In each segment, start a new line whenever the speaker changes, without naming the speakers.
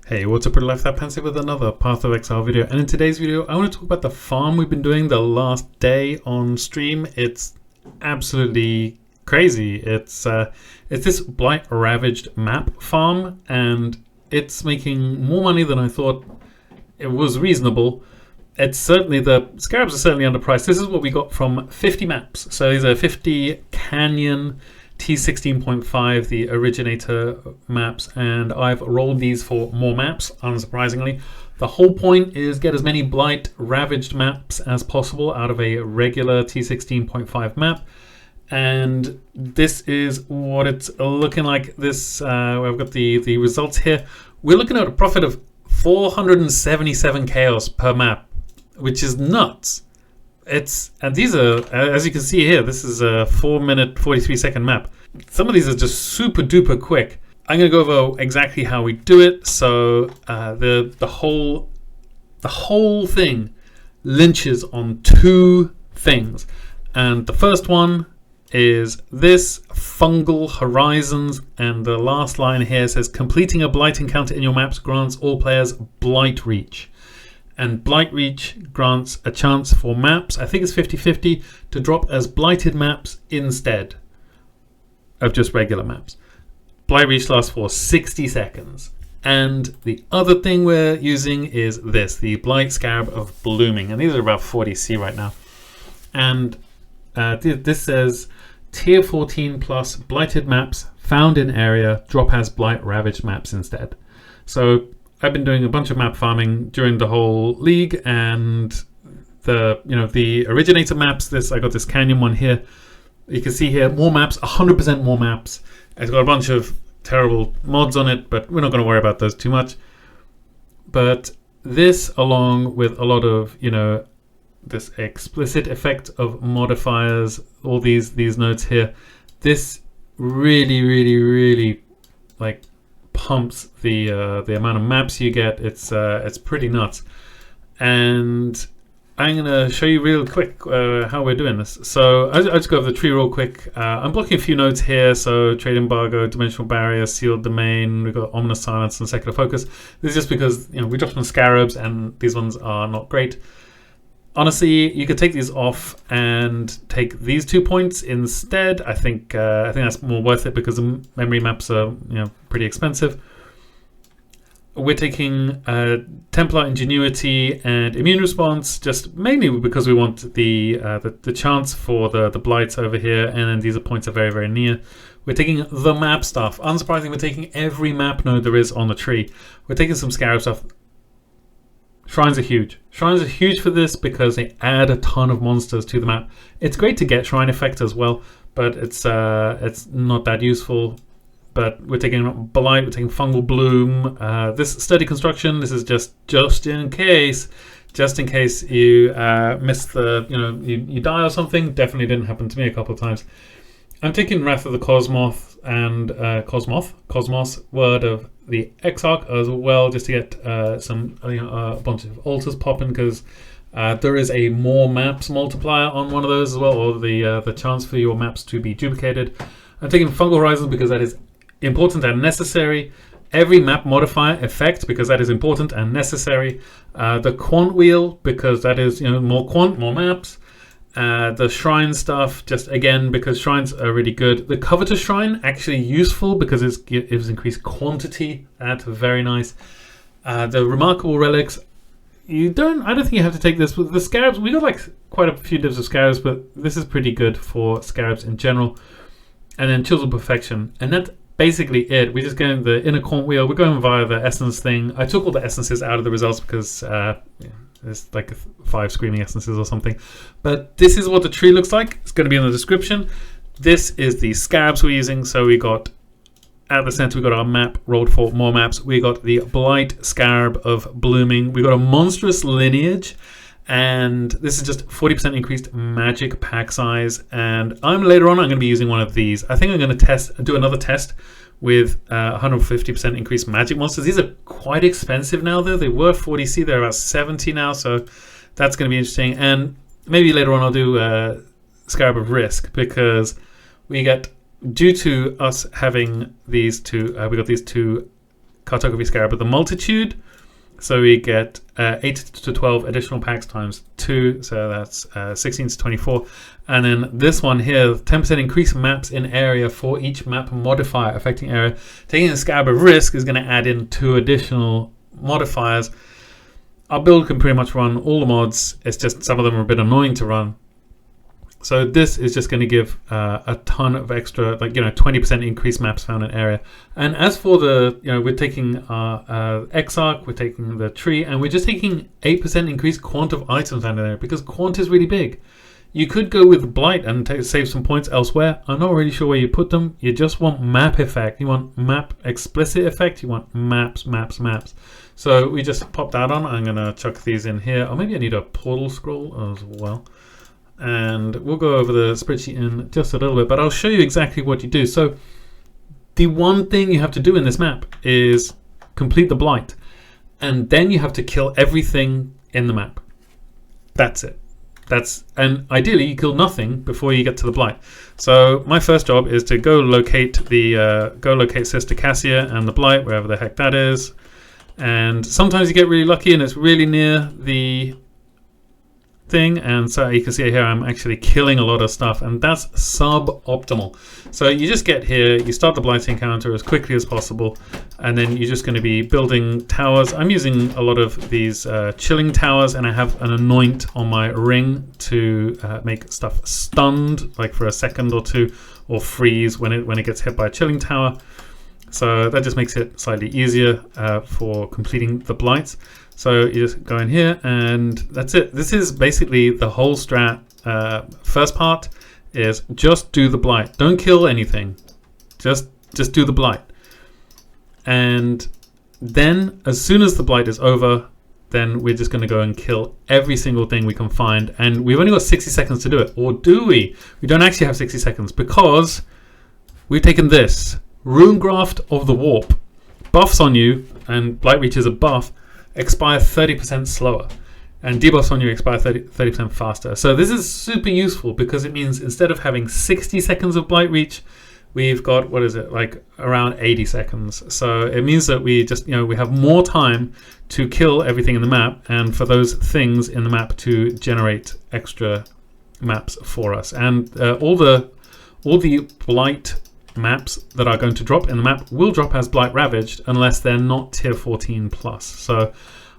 Hey, what's up, pretty lifewithoutpants with another Path of Exile video. And in today's video, I want to talk about the farm we've been doing the last day on stream. It's absolutely crazy. It's this Blight Ravaged map farm, and it's making more money than I thought it was reasonable. It's certainly, the Scarabs are certainly underpriced. This is what we got from 50 maps. So these are 50 Canyon T16.5, the originator maps, and I've rolled these for more maps, unsurprisingly. The whole point is get as many Blight Ravaged maps as possible out of a regular T16.5 map, and this is what it's looking like. This I've got the results here. We're looking at a profit of 477 chaos per map, which is nuts. And these are, as you can see here, this is a 4-minute 43-second map. Some of these are just super duper quick. I'm going to go over exactly how we do it. So the whole thing lynches on two things, and the first one is this: fungal horizons, and the last line here says completing a blight encounter in your maps grants all players blight reach. And Blight Reach grants a chance for maps, I think it's 50-50, to drop as blighted maps instead of just regular maps. Blight Reach lasts for 60 seconds. And the other thing we're using is this, the Blight Scarab of Blooming. And these are about 40C right now. And this says tier 14 plus blighted maps found in area drop as Blight Ravaged maps instead. So I've been doing a bunch of map farming during the whole league, and the originator maps. I got this Canyon one here. You can see here more maps, 100% more maps. It's got a bunch of terrible mods on it, but we're not going to worry about those too much. But this, along with a lot of this explicit effect of modifiers, all these nodes here, this really like pumps the amount of maps you get. It's pretty nuts, and I'm gonna show you real quick how we're doing this. So I'll just go over the tree real quick. I'm blocking a few nodes here, so trade embargo, dimensional barrier, sealed domain. We've got ominous silence and secular focus. This is just because we dropped some Scarabs and these ones are not great. Honestly, you could take these off and take these 2 points instead. I think that's more worth it because the memory maps are pretty expensive. We're taking Templar Ingenuity and Immune Response, just mainly because we want the chance for the blights over here, and then these points are very near. We're taking the map stuff. Unsurprisingly, we're taking every map node there is on the tree. We're taking some Scarab stuff. Shrines are huge. Shrines are huge for this because they add a ton of monsters to the map. It's great to get shrine effect as well, but it's not that useful. But we're taking Blight, we're taking Fungal Bloom. This Sturdy Construction, this is just in case you miss the, you die or something. Definitely didn't happen to me a couple of times. I'm taking Wrath of the Cosmoth and Cosmos, Word of the Exarch as well, just to get a bunch of altars popping, because there is a more maps multiplier on one of those as well, or the chance for your maps to be duplicated. I'm taking Fungal Horizons because that is important and necessary. Every map modifier effect because that is important and necessary. The Quant Wheel because that is more quant, more maps. The shrine stuff, just again because shrines are really good. The Covetous Shrine actually useful because it gives increased quantity. That's very nice. The Remarkable Relics, I don't think you have to take this. With the Scarabs, we got like quite a few divs of Scarabs, but this is pretty good for Scarabs in general. And then Chills of Perfection, and that's basically it. We're just getting the inner Quant Wheel. We're going via the essence thing. I took all the essences out of the results because there's like 5 screaming essences or something. But this is what the tree looks like. It's going to be in the description. This is the Scarabs we're using. So we got, at the center, we got our map rolled for more maps. We got the Blight Scarab of Blooming. We got a monstrous lineage. And this is just 40% increased magic pack size. And later on, I'm going to be using one of these. I think I'm going to do another test with 150% increased magic monsters. These are quite expensive now, though. They were 40C, they're about 70 now, so that's going to be interesting. And maybe later on I'll do Scarab of Risk, because we get, due to us having these two, we got these two cartography Scarab with the multitude. So we get 8 to 12 additional packs times 2, so that's 16 to 24. And then this one here, 10% increase maps in area for each map modifier affecting area. Taking a Scarab of Risk is going to add in 2 additional modifiers. Our build can pretty much run all the mods, it's just some of them are a bit annoying to run. So this is just going to give a ton of extra, like, 20% increased maps found in area. And as for the, we're taking our Exarch, we're taking the tree, and we're just taking 8% increased quant of items found in area because quant is really big. You could go with Blight and save some points elsewhere. I'm not really sure where you put them. You just want map effect. You want map explicit effect. You want maps, maps, maps. So we just pop that on. I'm going to chuck these in here. Or maybe I need a portal scroll as well. And we'll go over the spreadsheet in just a little bit, but I'll show you exactly what you do. So the one thing you have to do in this map is complete the Blight, and then you have to kill everything in the map. That's it. And ideally you kill nothing before you get to the Blight. So my first job is to go locate Sister Cassia and the Blight, wherever the heck that is. And sometimes you get really lucky and it's really near the thing, and so you can see here I'm actually killing a lot of stuff, and that's suboptimal. So you just get here, you start the Blight encounter as quickly as possible, and then you're just going to be building towers. I'm using a lot of these chilling towers, and I have an anoint on my ring to make stuff stunned, like for a second or two, or freeze when it gets hit by a chilling tower. So that just makes it slightly easier for completing the Blights. So you just go in here and that's it. This is basically the whole strat. First part is just do the Blight. Don't kill anything. Just do the Blight. And then as soon as the Blight is over, then we're just going to go and kill every single thing we can find. And we've only got 60 seconds to do it. Or do we? We don't actually have 60 seconds because we've taken this. Runegraft of the Warp. Buffs on you, and Blight Reach is a buff, expire 30% slower, and debuffs on you expire 30% faster. So this is super useful because it means instead of having 60 seconds of Blight Reach, we've got, what is it, like around 80 seconds. So it means that we just, we have more time to kill everything in the map, and for those things in the map to generate extra maps for us. And all the Blight maps that are going to drop in the map will drop as Blight Ravaged unless they're not tier 14 plus. So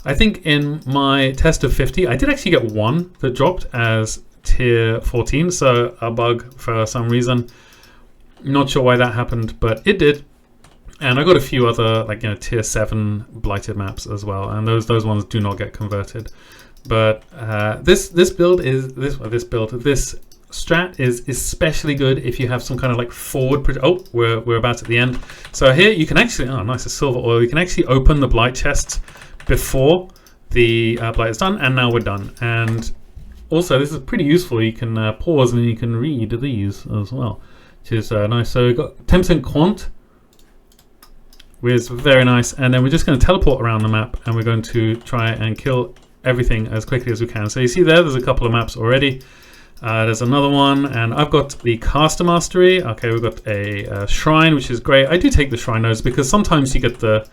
I think in my test of 50 I did actually get one that dropped as tier 14, so a bug for some reason. Not sure why that happened, but it did. And I got a few other tier 7 blighted maps as well, and those ones do not get converted. But this strat is especially good if you have some kind of like forward. Oh, we're about at the end. So here you can actually, oh nice, a silver oil. You can actually open the Blight chests before the Blight is done, and now we're done. And also this is pretty useful. You can pause and then you can read these as well, which is nice. So we've got 10% quant, which is very nice. And then we're just going to teleport around the map, and we're going to try and kill everything as quickly as we can. So you see there's a couple of maps already. There's another one, and I've got the caster mastery. Okay, we've got a shrine, which is great. I do take the shrine nodes because sometimes you get the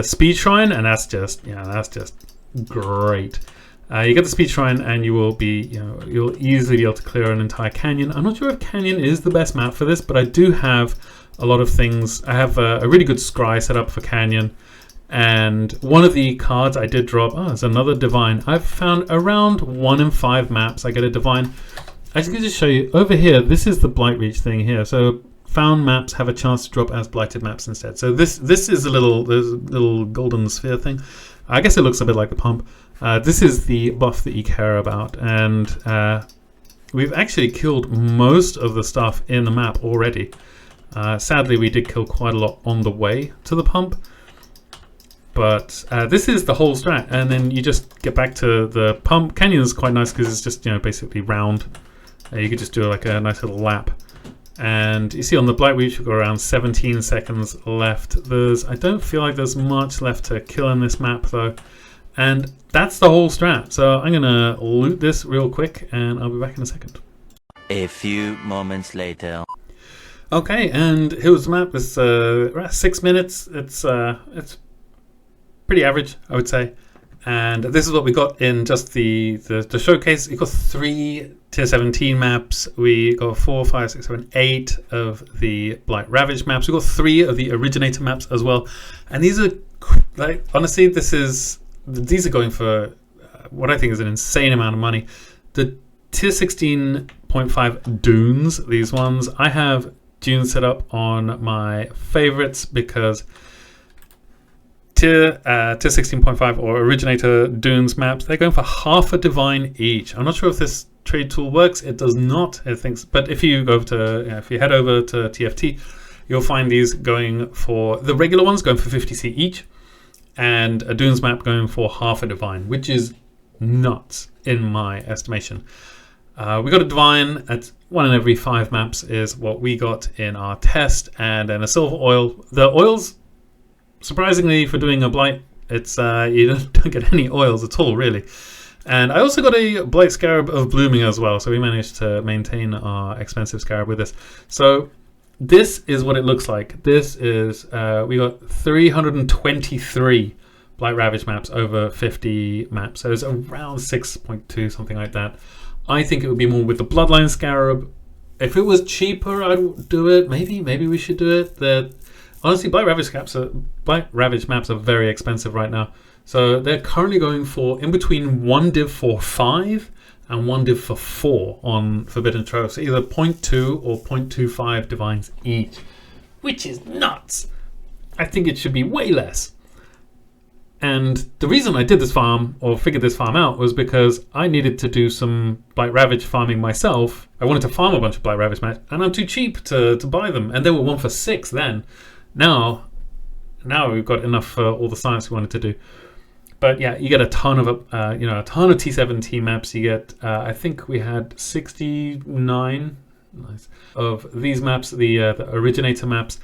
speed shrine, and that's just great. You get the speed shrine, and you will be you'll easily be able to clear an entire canyon. I'm not sure if canyon is the best map for this, but I do have a lot of things. I have a really good scry set up for canyon. And one of the cards I did drop, there's another divine. I've found around 1 in 5 maps I get a divine. I can just show you over here. This is the Blight Reach thing here. So found maps have a chance to drop as blighted maps instead. So this is there's a little golden sphere thing. I guess it looks a bit like the pump. This is the buff that you care about, and we've actually killed most of the stuff in the map already. Sadly, we did kill quite a lot on the way to the pump. But this is the whole strat, and then you just get back to the pump. Canyon is quite nice because it's just basically round. You could just do like a nice little lap. And you see on the Blight Reach we've got around 17 seconds left. I don't feel like there's much left to kill in this map though. And that's the whole strat. So I'm gonna loot this real quick, and I'll be back in a second.
A few moments later.
Okay, and here's the map. It's around 6 minutes. It's pretty average, I would say. And this is what we got in just the showcase. We got 3 tier 17 maps. We got 4, 5, 6, 7, 8 of the Blight Ravaged maps. We got 3 of the originator maps as well. And these are, like, honestly, these are going for what I think is an insane amount of money. The tier 16.5 dunes, these ones, I have dunes set up on my favorites because tier 16.5 or originator dunes maps, they're going for half a divine each. I'm not sure if this trade tool works. It does not, I think, but if you go to if you head over to TFT, you'll find these going for the regular ones going for 50C each, and a dunes map going for half a divine, which is nuts in my estimation. We got a divine at 1 in every 5 maps is what we got in our test, and then a silver oil. The oils, surprisingly for doing a blight, it's you don't get any oils at all really. And I also got a blight scarab of blooming as well, so we managed to maintain our expensive scarab with this. So this is what it looks like. This is we got 323 Blight Ravaged maps over 50 maps, so it's around 6.2, something like that. I think it would be more with the Bloodline Scarab. If it was cheaper, I'd do it. Maybe we should do it. Honestly, Blight Ravaged maps are very expensive right now. So they're currently going for in between 1 div for 5 and 1 div for 4 on Forbidden Trove. So either 0.2 or 0.25 divines each, which is nuts. I think it should be way less. And the reason I did this farm, or figured this farm out, was because I needed to do some Blight Ravaged farming myself. I wanted to farm a bunch of Blight Ravaged maps, and I'm too cheap to buy them. And they were 1 for 6 then. Now we've got enough for all the science we wanted to do. But yeah, you get a ton of a ton of T17 maps. You get I think we had 69 of these maps, the originator maps.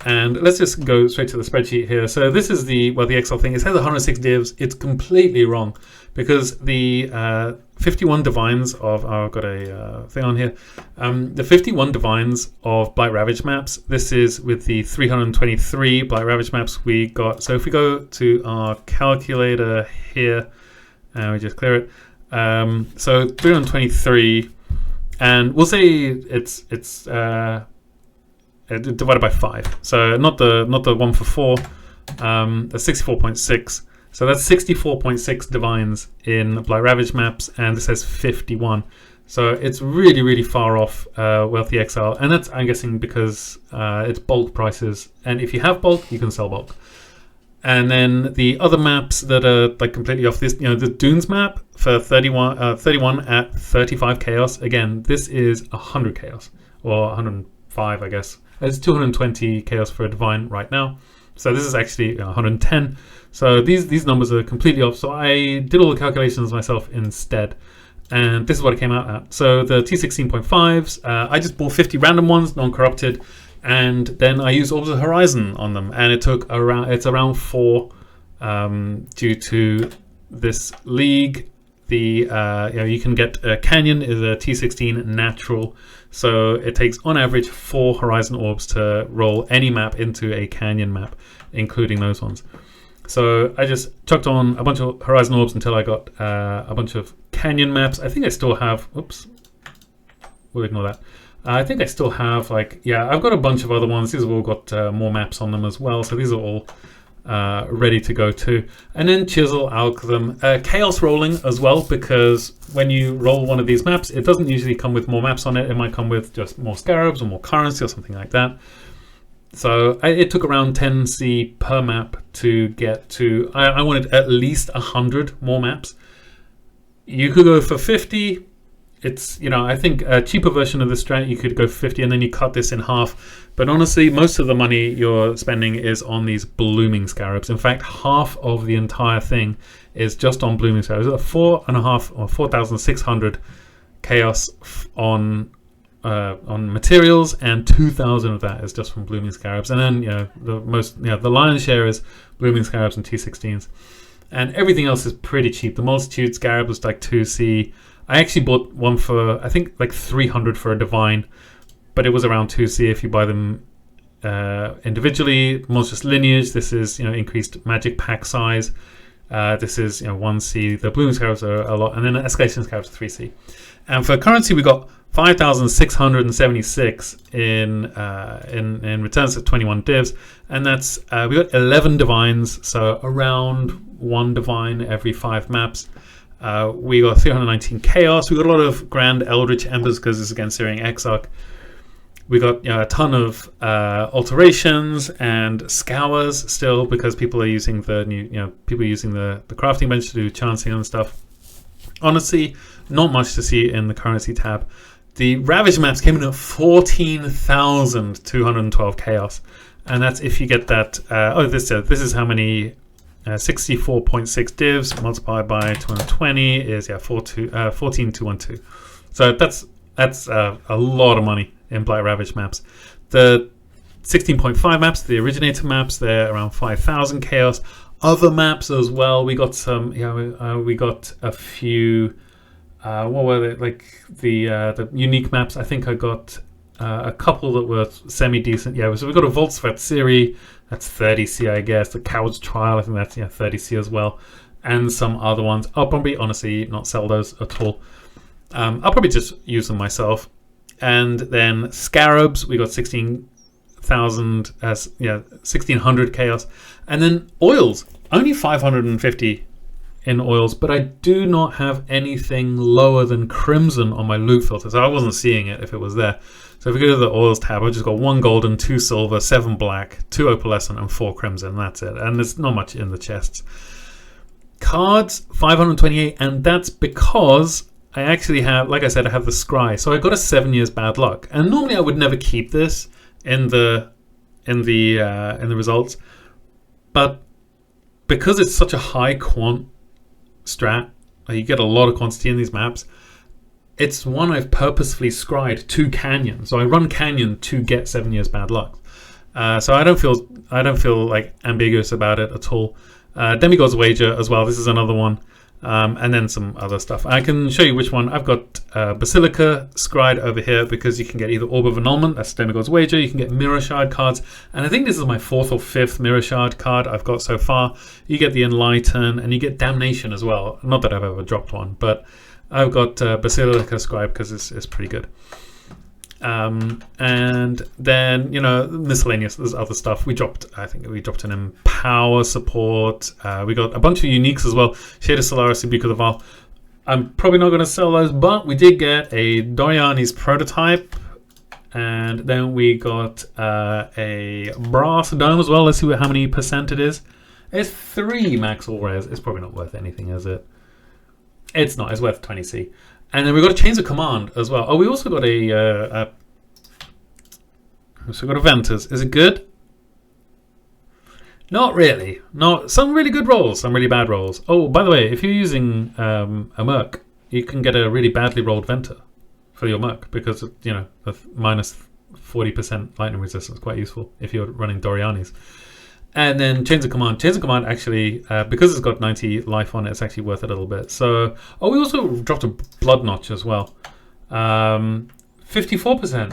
And let's just go straight to the spreadsheet here. So this is the Excel thing. It says 106 divs. It's completely wrong because the 51 divines of I've got a thing on here. The 51 divines of Blight Ravaged maps. This is with the 323 Blight Ravaged maps we got. So if we go to our calculator here and we just clear it. So 323, and we'll say it's divided by 5, so not the 1 for 4. That's 64.6, so that's 64.6 divines in Blight Ravaged maps, and this says 51, so it's really far off Wealthy XL, and that's, I'm guessing, because it's bulk prices, and if you have bulk you can sell bulk. And then the other maps that are like completely off this, the Dunes map for 31 at 35 chaos. Again, this is 100 chaos, or 105, I guess. It's 220 chaos for a divine right now. So this is actually 110. So these numbers are completely off. So I did all the calculations myself instead. And this is what it came out at. So the T16.5s, I just bought 50 random ones, non-corrupted. And then I used Orbs of Horizon on them. And it's around 4 due to this league. You can get a Canyon is a T16 natural, so it takes on average 4 Horizon Orbs to roll any map into a Canyon map, including those ones. So I just chucked on a bunch of Horizon Orbs until I got a bunch of Canyon maps. I think I still have, oops, we'll ignore that. I think I still have I've got a bunch of other ones. These have all got more maps on them as well, so these are all ready to go too. And then Chisel, Algorithm, Chaos rolling as well, because when you roll one of these maps, it doesn't usually come with more maps on it. It might come with just more Scarabs or more currency or something like that. So it took around 10C per map to get to, I wanted at least 100 more maps. You could go for 50. It's, I think a cheaper version of the strat, you could go for 50 and then you cut this in half. But honestly, most of the money you're spending is on these blooming Scarabs. In fact, half of the entire thing is just on blooming Scarabs. 4.5 or 4,600 chaos on materials, and 2,000 of that is just from blooming Scarabs. And then the lion's share is blooming Scarabs and T16s, and everything else is pretty cheap. The Multitude Scarab was like 2C. I actually bought one for, I think, like 300 for a divine, but it was around 2C if you buy them individually. Monstrous Lineage, this is increased magic pack size. This is 1C. The bloom scarabs are a lot, and then the escalation scarabs are 3C. And for currency, we got 5,676 in returns at 21 divs, and that's we got 11 divines, so around 1 divine every 5 maps. We got 319 chaos. We got a lot of grand eldritch embers because this is against Syrian Exarch. We got a ton of alterations and scours still because people are using the new people are using the crafting bench to do chancing and stuff. Honestly, not much to see in the currency tab. The Ravaged maps came in at 14,212 chaos, and that's if you get that. This is how many 64.6 divs multiplied by 220 is 14,212. So that's a lot of money in Blight Ravaged maps. The 16.5 maps, the originator maps, they're around 5,000 chaos. Other maps as well. We got some. We got a few. What were they? Like the unique maps. I think I got a couple that were semi decent. Yeah. So we got a Voltsvat Siri. That's 30C, I guess. The Coward's Trial. I think that's 30C as well. And some other ones. I'll probably honestly not sell those at all. I'll probably just use them myself. And then Scarabs, we got 16,000 as 1,600 chaos. And then oils, only 550 in oils, but I do not have anything lower than crimson on my loot filter, so I wasn't seeing it if it was there. So if we go to the oils tab, I've just got 1 golden, 2 silver, 7 black, 2 opalescent, and 4 crimson. That's it. And there's not much in the chests. Cards, 528, and that's because I actually have, like I said, I have the scry. So I got a 7 years bad luck, and normally I would never keep this in the results, but because it's such a high quant strat, you get a lot of quantity in these maps. It's one I've purposefully scried to Canyon, so I run Canyon to get 7 years bad luck. So I don't feel like ambiguous about it at all. Demigod's Wager as well. This is another one. And then some other stuff. I can show you which one. I've got Basilica scried over here because you can get either Orb of Annulment, that's Demigod's Wager, you can get Mirror Shard cards, and I think this is my 4th or 5th Mirror Shard card I've got so far. You get the Enlighten, and you get Damnation as well. Not that I've ever dropped one, but I've got Basilica scribe because it's pretty good. And then miscellaneous, there's other stuff. I think we dropped an Empower support. We got a bunch of uniques as well. Shade of Solaris, Rebuke of the Val. I'm probably not going to sell those, but we did get a Doriani's prototype, and then we got a Brass Dome as well. Let's see how many percent it is. It's 3 max all rares. It's probably not worth anything, is it? It's not. It's worth 20C. And then we got a Chains of Command as well. Oh, we also got a Ventus. Is it good? Not really. Not some really good rolls, some really bad rolls. Oh, by the way, if you're using a Merc, you can get a really badly rolled Venter for your Merc because the minus 40% lightning resistance is quite useful if you're running Doriani's. And then Chains of Command. Chains of Command actually, because it's got 90 life on it, it's actually worth a little bit. So, we also dropped a Blood Notch as well. 54%.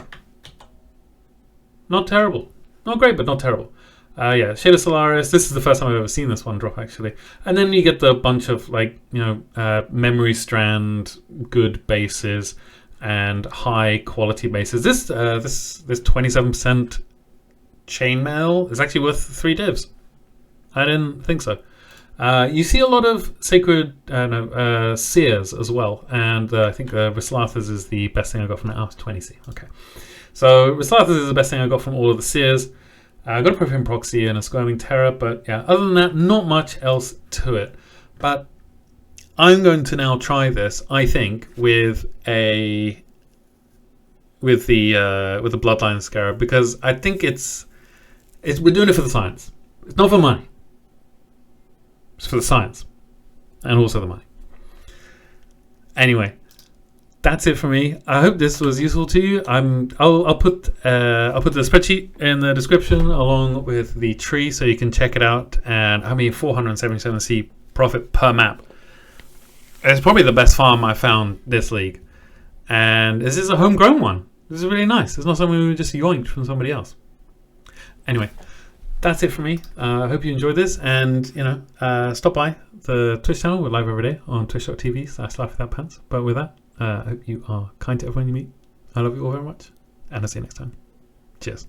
Not terrible. Not great, but not terrible. Shade of Solaris. This is the first time I've ever seen this one drop, actually. And then you get the bunch of, Memory Strand, good bases, and high quality bases. This 27% Chainmail is actually worth 3 divs. I didn't think so. You see a lot of Sacred Seers as well, and I think Rislathas is the best thing I got from that. Oh, it's 20C. Okay, so Rislathas is the best thing I got from all of the Seers. I got a Profane Proxy and a Squirming Terror, but other than that, not much else to it. But I'm going to now try this, I think, with the Bloodline Scarab, because I think we're doing it for the science. It's not for money. It's for the science, and also the money. Anyway, that's it for me. I hope this was useful to you. I'll put the spreadsheet in the description along with the tree, so you can check it out. And 477C profit per map. It's probably the best farm I found this league, and this is a homegrown one. This is really nice. It's not something we just yoinked from somebody else. Anyway, that's it for me. I hope you enjoyed this, and stop by the Twitch channel. We're live every day on twitch.tv/lifewithoutpants. But with that, I hope you are kind to everyone you meet. I love you all very much, and I'll see you next time. Cheers.